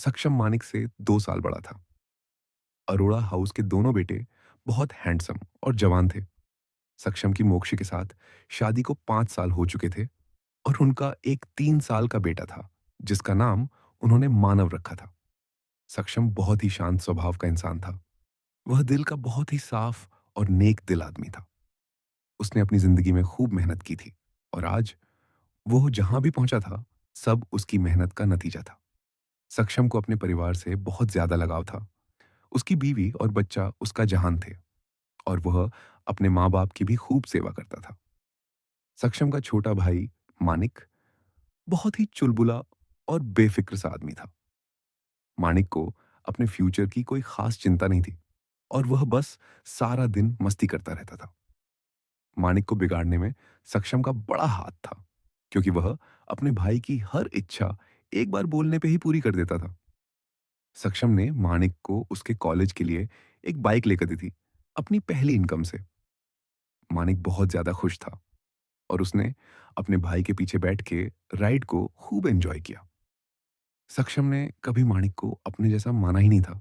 सक्षम मानिक से 2 साल बड़ा था। अरोड़ा हाउस के दोनों बेटे बहुत हैंडसम और जवान थे। सक्षम की मोक्षी के साथ शादी को 5 साल हो चुके थे और उनका एक 3 साल का बेटा था जिसका नाम उन्होंने मानव रखा था। सक्षम बहुत ही शांत स्वभाव का इंसान था। वह दिल का बहुत ही साफ और नेक दिल आदमी था। उसने अपनी जिंदगी में खूब मेहनत की थी और आज वो जहां भी पहुंचा था, सब उसकी मेहनत का नतीजा था। सक्षम को अपने परिवार से बहुत ज्यादा लगाव था। उसकी बीवी और बच्चा उसका जहान थे और वह अपने माँ बाप की भी खूब सेवा करता था। सक्षम का छोटा भाई मानिक बहुत ही चुलबुला और बेफिक्र सा आदमी था। मानिक को अपने फ्यूचर की कोई खास चिंता नहीं थी और वह बस सारा दिन मस्ती करता रहता था। मानिक को बिगाड़ने में सक्षम का बड़ा हाथ था, क्योंकि वह अपने भाई की हर इच्छा एक बार बोलने पे ही पूरी कर देता था। सक्षम ने मानिक को उसके कॉलेज के लिए एक बाइक लेकर दी थी, अपनी पहली इनकम से। मानिक बहुत ज्यादा खुश था और उसने अपने भाई के पीछे बैठ के राइड को खूब एंजॉय किया। सक्षम ने कभी मानिक को अपने जैसा माना ही नहीं था,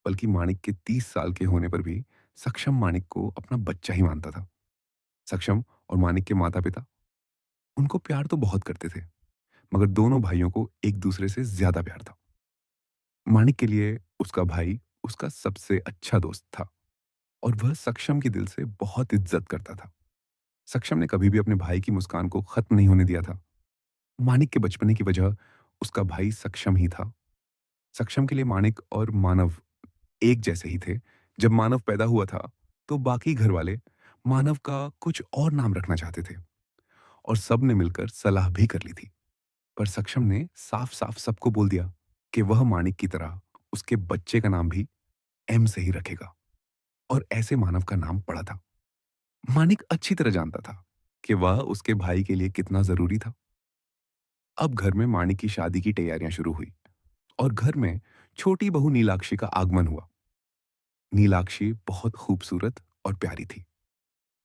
बल्कि मानिक के 30 साल के होने पर भी सक्षम मानिक को अपना बच्चा ही मानता था। सक्षम और मानिक के माता पिता उनको प्यार तो बहुत करते थे, मगर दोनों भाइयों को एक दूसरे से ज्यादा प्यार था। मानिक के लिए उसका भाई उसका सबसे अच्छा दोस्त था और वह सक्षम के दिल से बहुत इज्जत करता था। सक्षम ने कभी भी अपने भाई की मुस्कान को खत्म नहीं होने दिया था। मानिक के बचपने की वजह उसका भाई सक्षम ही था। सक्षम के लिए मानिक और मानव एक जैसे ही थे। जब मानव पैदा हुआ था, तो बाकी घर वाले मानव का कुछ और नाम रखना चाहते थे और सब ने मिलकर सलाह भी कर ली थी। पर सक्षम ने साफ-साफ सबको बोल दिया कि वह मानिक की तरह उसके बच्चे का नाम भी एम से ही रखेगा और ऐसे मानव का नाम पड़ा था। मानिक अच्छी तरह जानता था कि वह उसके भाई के लिए कितना जरूरी था। अब घर में मानिक की शादी की तैयारियां शुरू हुई और घर में छोटी बहू नीलाक्षी का आगमन हुआ। नीलाक्षी बहुत खूबसूरत और प्यारी थी।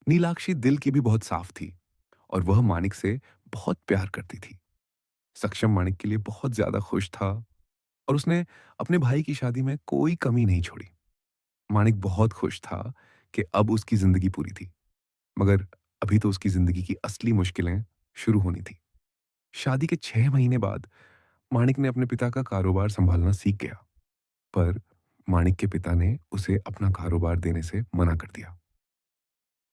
नीलाक्षी दिल की भी बहुत साफ थी और वह मानिक से बहुत प्यार करती थी। सक्षम मानिक के लिए बहुत ज्यादा खुश था और उसने अपने भाई की शादी में कोई कमी नहीं छोड़ी। मानिक बहुत खुश था कि अब उसकी जिंदगी पूरी थी, मगर अभी तो उसकी जिंदगी की असली मुश्किलें शुरू होनी थी। शादी के 6 महीने बाद मानिक ने अपने पिता का कारोबार संभालना सीख गया, पर मानिक के पिता ने उसे अपना कारोबार देने से मना कर दिया।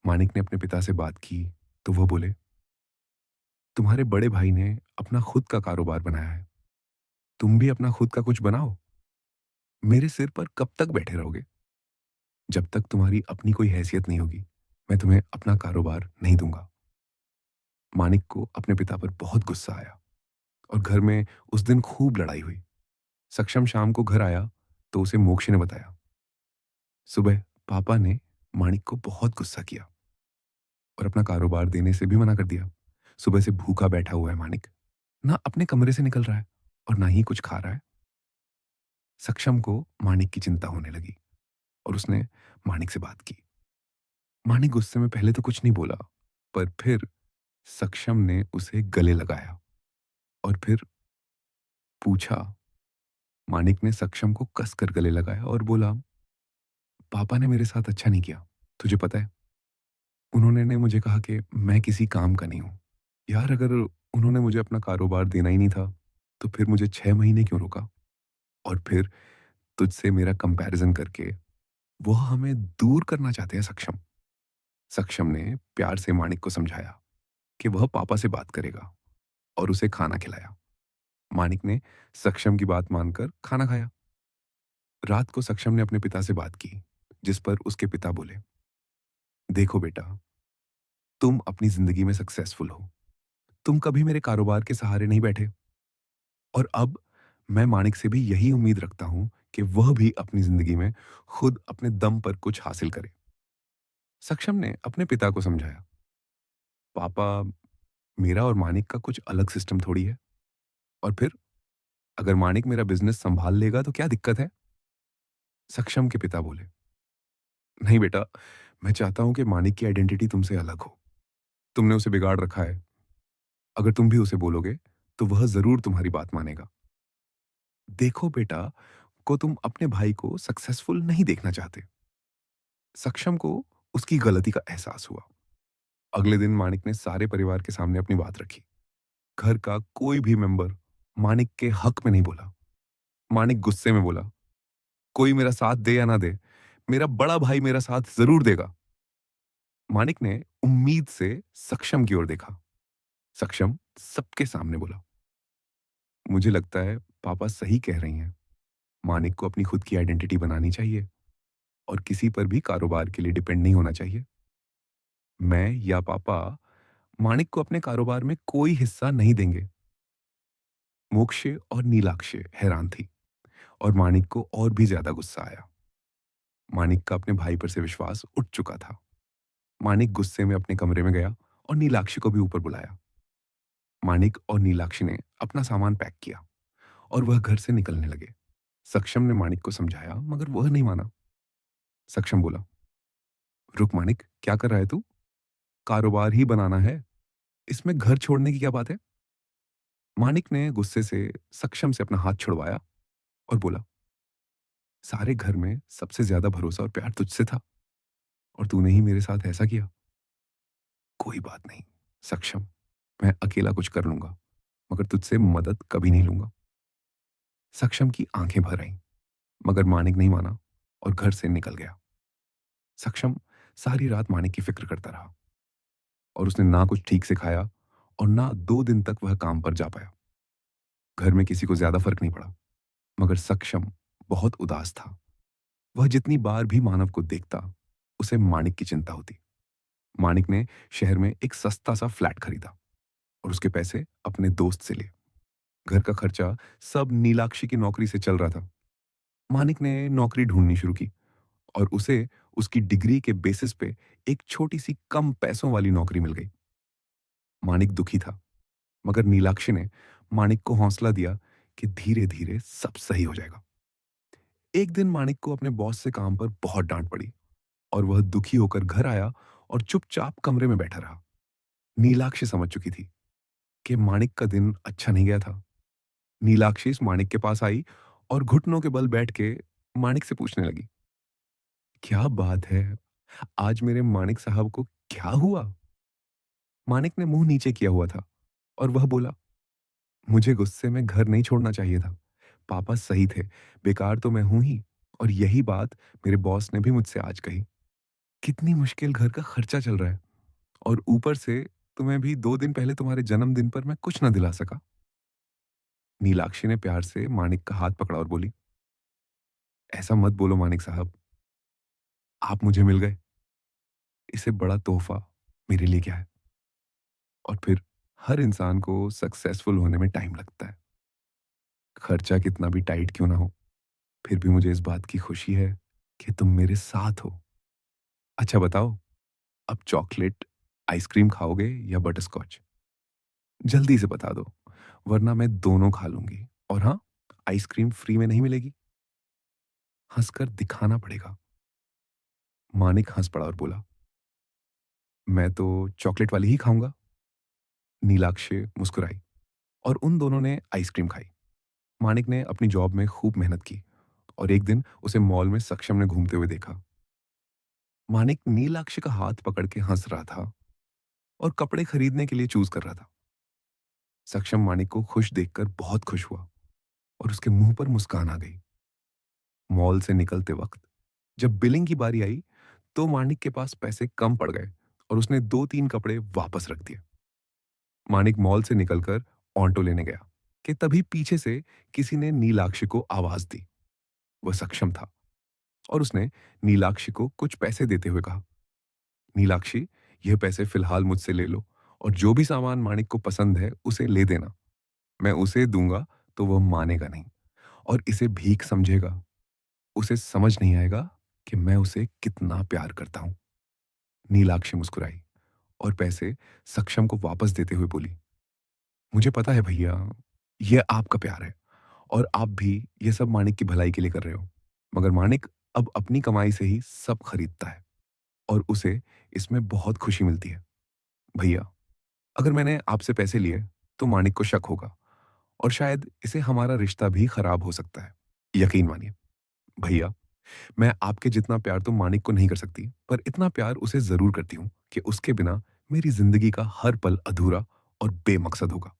मानिक ने अपने पिता से बात की तो वह बोले, तुम्हारे बड़े भाई ने अपना खुद का कारोबार बनाया है, तुम भी अपना खुद का कुछ बनाओ। मेरे सिर पर कब तक बैठे रहोगे? जब तक तुम्हारी अपनी कोई हैसियत नहीं होगी, मैं तुम्हें अपना कारोबार नहीं दूंगा। मानिक को अपने पिता पर बहुत गुस्सा आया और घर में उस दिन खूब लड़ाई हुई। सक्षम शाम को घर आया तो उसे मोक्ष ने बताया, सुबह पापा ने मानिक को बहुत गुस्सा किया और अपना कारोबार देने से भी मना कर दिया। सुबह से भूखा बैठा हुआ है मानिक, ना अपने कमरे से निकल रहा है और ना ही कुछ खा रहा है। सक्षम को मानिक की चिंता होने लगी और उसने मानिक से बात की। मानिक गुस्से में पहले तो कुछ नहीं बोला, पर फिर सक्षम ने उसे गले लगाया और फिर पूछा। मानिक ने सक्षम को कसकर गले लगाया और बोला, पापा ने मेरे साथ अच्छा नहीं किया, तुझे पता है। उन्होंने ने मुझे कहा कि मैं किसी काम का नहीं हूँ। यार, अगर उन्होंने मुझे अपना कारोबार देना ही नहीं था, तो फिर मुझे 6 महीने क्यों रोका? और फिर तुझसे मेरा कंपैरिजन करके वो हमें दूर करना चाहते हैं सक्षम। सक्षम ने प्यार से मानिक को समझाया कि वह पापा से बात करेगा और उसे खाना खिलाया। मानिक ने सक्षम की बात मानकर खाना खाया। रात को सक्षम ने अपने पिता से बात की, जिस पर उसके पिता बोले, देखो बेटा, तुम अपनी जिंदगी में सक्सेसफुल हो। तुम कभी मेरे कारोबार के सहारे नहीं बैठे और अब मैं मानिक से भी यही उम्मीद रखता हूं कि वह भी अपनी जिंदगी में खुद अपने दम पर कुछ हासिल करे। सक्षम ने अपने पिता को समझाया, पापा, मेरा और मानिक का कुछ अलग सिस्टम थोड़ी है। और फिर अगर मानिक मेरा बिजनेस संभाल लेगा तो क्या दिक्कत है? सक्षम के पिता बोले, नहीं बेटा, मैं चाहता हूं कि मानिक की आइडेंटिटी तुमसे अलग हो। तुमने उसे बिगाड़ रखा है। अगर तुम भी उसे बोलोगे तो वह जरूर तुम्हारी बात मानेगा। देखो बेटा, को तुम अपने भाई को सक्सेसफुल नहीं देखना चाहते। सक्षम को उसकी गलती का एहसास हुआ। अगले दिन मानिक ने सारे परिवार के सामने अपनी बात रखी। घर का कोई भी मेंबर मानिक के हक में नहीं बोला। मानिक गुस्से में बोला, कोई मेरा साथ दे या ना दे, मेरा बड़ा भाई मेरा साथ जरूर देगा। मानिक ने उम्मीद से सक्षम की ओर देखा। सक्षम सबके सामने बोला, मुझे लगता है पापा सही कह रही हैं। मानिक को अपनी खुद की आइडेंटिटी बनानी चाहिए और किसी पर भी कारोबार के लिए डिपेंड नहीं होना चाहिए। मैं या पापा मानिक को अपने कारोबार में कोई हिस्सा नहीं देंगे। मोक्षे और नीलाक्षे हैरान थी और मानिक को और भी ज्यादा गुस्सा आया। मानिक का अपने भाई पर से विश्वास उठ चुका था। मानिक गुस्से में अपने कमरे में गया और नीलाक्षी को भी ऊपर बुलाया। मानिक और नीलाक्षी ने अपना सामान पैक किया और वह घर से निकलने लगे। सक्षम ने मानिक को समझाया मगर वह नहीं माना। सक्षम बोला, रुक मानिक, क्या कर रहा है तू? कारोबार ही बनाना है, इसमें घर छोड़ने की क्या बात है? मानिक ने गुस्से से सक्षम से अपना हाथ छुड़वाया और बोला, सारे घर में सबसे ज्यादा भरोसा और प्यार तुझसे था और तूने ही मेरे साथ ऐसा किया। कोई बात नहीं सक्षम, मैं अकेला कुछ कर लूंगा, मगर तुझसे मदद कभी नहीं लूंगा। सक्षम की आंखें भर आईं, मगर मानिक नहीं माना और घर से निकल गया। सक्षम सारी रात मानिक की फिक्र करता रहा और उसने ना कुछ ठीक से खाया और ना 2 दिन तक वह काम पर जा पाया। घर में किसी को ज्यादा फर्क नहीं पड़ा, मगर सक्षम बहुत उदास था। वह जितनी बार भी मानव को देखता, उसे मानिक की चिंता होती। मानिक ने शहर में एक सस्ता सा फ्लैट खरीदा और उसके पैसे अपने दोस्त से लिए। घर का खर्चा सब नीलाक्षी की नौकरी से चल रहा था। मानिक ने नौकरी ढूंढनी शुरू की और उसे उसकी डिग्री के बेसिस पे एक छोटी सी कम पैसों वाली नौकरी मिल गई। मानिक दुखी था, मगर नीलाक्षी ने मानिक को हौसला दिया कि धीरे धीरे सब सही हो जाएगा। एक दिन मानिक को अपने बॉस से काम पर बहुत डांट पड़ी और वह दुखी होकर घर आया और चुपचाप कमरे में बैठा रहा। नीलाक्षी समझ चुकी थी कि मानिक का दिन अच्छा नहीं गया था। नीलाक्षी इस मानिक के पास आई और घुटनों के बल बैठ के मानिक से पूछने लगी, क्या बात है, आज मेरे मानिक साहब को क्या हुआ? मानिक ने मुंह नीचे किया हुआ था और वह बोला, मुझे गुस्से में घर नहीं छोड़ना चाहिए था। पापा सही थे, बेकार तो मैं हूं ही। और यही बात मेरे बॉस ने भी मुझसे आज कही। कितनी मुश्किल घर का खर्चा चल रहा है और ऊपर से तुम्हें भी 2 दिन पहले तुम्हारे जन्मदिन पर मैं कुछ ना दिला सका। नीलाक्षी ने प्यार से मानिक का हाथ पकड़ा और बोली, ऐसा मत बोलो मानिक साहब, आप मुझे मिल गए, इससे बड़ा तोहफा मेरे लिए क्या है। और फिर हर इंसान को सक्सेसफुल होने में टाइम लगता है, खर्चा कितना भी टाइट क्यों ना हो, फिर भी मुझे इस बात की खुशी है कि तुम मेरे साथ हो। अच्छा बताओ, अब चॉकलेट आइसक्रीम खाओगे या बटरस्कॉच? जल्दी से बता दो, वरना मैं दोनों खा लूंगी। और हाँ, आइसक्रीम फ्री में नहीं मिलेगी, हंसकर दिखाना पड़ेगा। मानिक हंस पड़ा और बोला, मैं तो चॉकलेट वाली ही खाऊंगा। नीलाक्षी मुस्कुराई और उन दोनों ने आइसक्रीम खाई। मानिक ने अपनी जॉब में खूब मेहनत की और एक दिन उसे मॉल में सक्षम ने घूमते हुए देखा। मानिक नीलाक्षी का हाथ पकड़ के हंस रहा था और कपड़े खरीदने के लिए चूज कर रहा था। सक्षम मानिक को खुश देखकर बहुत खुश हुआ और उसके मुंह पर मुस्कान आ गई। मॉल से निकलते वक्त जब बिलिंग की बारी आई, तो मानिक के पास पैसे कम पड़ गए और उसने 2-3 कपड़े वापस रख दिए। मानिक मॉल से निकलकर ऑटो लेने गया कि तभी पीछे से किसी ने नीलाक्षी को आवाज दी। वह सक्षम था और उसने नीलाक्षी को कुछ पैसे देते हुए कहा, नीलाक्षी, यह पैसे फिलहाल मुझसे ले लो और जो भी सामान मानिक को पसंद है उसे ले देना। मैं उसे दूंगा तो वह मानेगा नहीं और इसे भीख समझेगा। उसे समझ नहीं आएगा कि मैं उसे कितना प्यार करता हूं। नीलाक्षी मुस्कुराई और पैसे सक्षम को वापस देते हुए बोली, मुझे पता है भैया, यह आपका प्यार है और आप भी ये सब मानिक की भलाई के लिए कर रहे हो। मगर मानिक अब अपनी कमाई से ही सब खरीदता है और उसे इसमें बहुत खुशी मिलती है। भैया, अगर मैंने आपसे पैसे लिए तो मानिक को शक होगा और शायद इससे हमारा रिश्ता भी खराब हो सकता है। यकीन मानिए भैया, मैं आपके जितना प्यार तो मानिक को नहीं कर सकती, पर इतना प्यार उसे ज़रूर करती हूँ कि उसके बिना मेरी ज़िंदगी का हर पल अधूरा और बेमकसद होगा।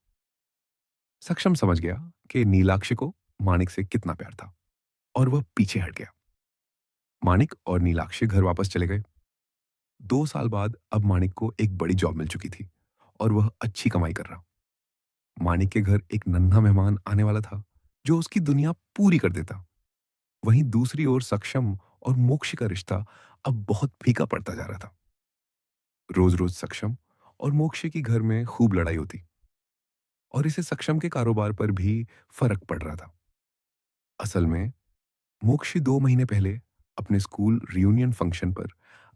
सक्षम समझ गया कि नीलाक्ष को मानिक से कितना प्यार था और वह पीछे हट गया। मानिक और नीलाक्ष घर वापस चले गए। 2 साल बाद अब मानिक को एक बड़ी जॉब मिल चुकी थी और वह अच्छी कमाई कर रहा। मानिक के घर एक नन्हा मेहमान आने वाला था, जो उसकी दुनिया पूरी कर देता। वहीं दूसरी ओर सक्षम और मोक्ष का रिश्ता अब बहुत फीका पड़ता जा रहा था। रोज-रोज सक्षम और मोक्ष की घर में खूब लड़ाई होती और इससे सक्षम के कारोबार पर भी फर्क पड़ रहा था। असल में मोक्षी 2 महीने पहले अपने स्कूल रियूनियन फंक्शन पर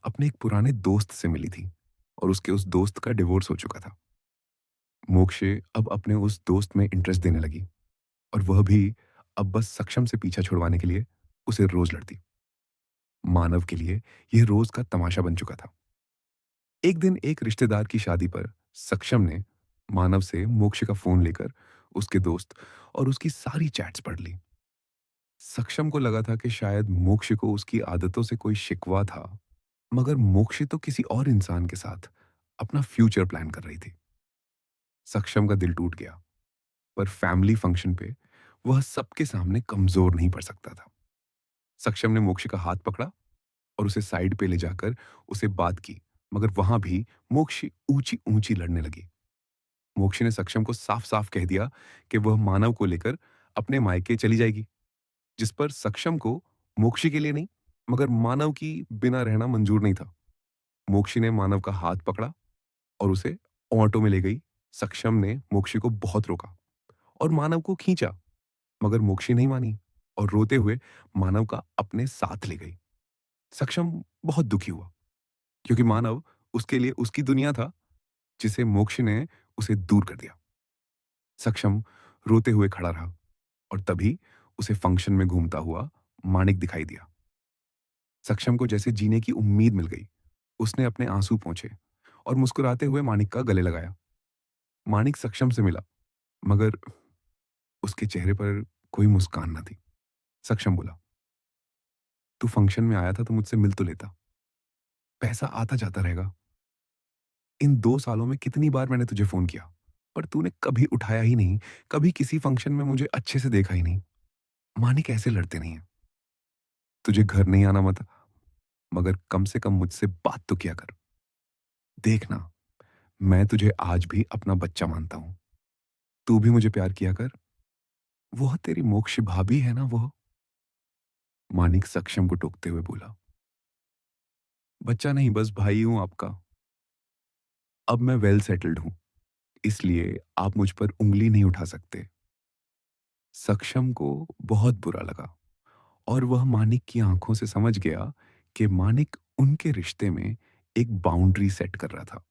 अपने एक पुराने दोस्त से मिली थी और उसके उस दोस्त का डिवोर्स हो चुका था। मोक्षे अब अपने उस दोस्त में इंटरेस्ट देने लगी और वह भी अब बस सक्षम से पीछा छुड़वाने के लिए उसे रोज लड़ती। मानव के लिए यह रोज का तमाशा बन चुका था। एक दिन एक रिश्तेदार की शादी पर सक्षम ने मानव से मोक्ष का फोन लेकर उसके दोस्त और उसकी सारी चैट्स पढ़ ली। सक्षम को लगा था कि शायद मोक्ष को उसकी आदतों से कोई शिकवा था, मगर मोक्ष तो किसी और इंसान के साथ अपना फ्यूचर प्लान कर रही थी। सक्षम का दिल टूट गया, पर फैमिली फंक्शन पे वह सबके सामने कमजोर नहीं पड़ सकता था। सक्षम ने मोक्ष का हाथ पकड़ा और उसे साइड पे ले जाकर उसे बात की, मगर वहां भी मोक्ष ऊंची ऊंची लड़ने लगी। मोक्ष ने सक्षम को साफ साफ कह दिया कि वह मानव को लेकर अपने मायके चली जाएगी, जिस पर सक्षम को मोक्षी के लिए नहीं, मगर मानव की बिना रहना मंजूर नहीं था। मोक्षी ने मानव का हाथ पकड़ा और उसे ऑटो में ले गई। सक्षम ने मोक्षी को बहुत रोका और मानव को खींचा, मगर मोक्षी नहीं मानी और रोते हुए मानव का अपने साथ ले गई। सक्षम बहुत दुखी हुआ, क्योंकि मानव उसके लिए उसकी दुनिया था, जिसे मोक्ष ने उसे दूर कर दिया। सक्षम रोते हुए खड़ा रहा और तभी उसे फंक्शन में घूमता हुआ मानिक दिखाई दिया। सक्षम को जैसे जीने की उम्मीद मिल गई। उसने अपने आंसू पोंछे और मुस्कुराते हुए मानिक का गले लगाया। मानिक सक्षम से मिला, मगर उसके चेहरे पर कोई मुस्कान न थी। सक्षम बोला, तू फंक्शन में आया था तो मुझसे मिल तो लेता। पैसा आता जाता रहेगा। इन 2 सालों में कितनी बार मैंने तुझे फोन किया, पर तूने कभी उठाया ही नहीं, कभी किसी फंक्शन में मुझे अच्छे से देखा ही नहीं। मानिक ऐसे लड़ते नहीं है। तुझे घर नहीं आना मत, मगर कम से कम मुझसे बात तो किया कर। देखना, मैं तुझे आज भी अपना बच्चा मानता हूं। तू भी मुझे प्यार किया कर। वह तेरी मोक्ष भाभी है ना वह। मानिक सक्षम को टोकते हुए बोला, बच्चा नहीं, बस भाई हूं आपका। अब मैं वेल सेटल्ड हूं, इसलिए आप मुझ पर उंगली नहीं उठा सकते। सक्षम को बहुत बुरा लगा और वह मानिक की आंखों से समझ गया कि मानिक उनके रिश्ते में एक बाउंड्री सेट कर रहा था।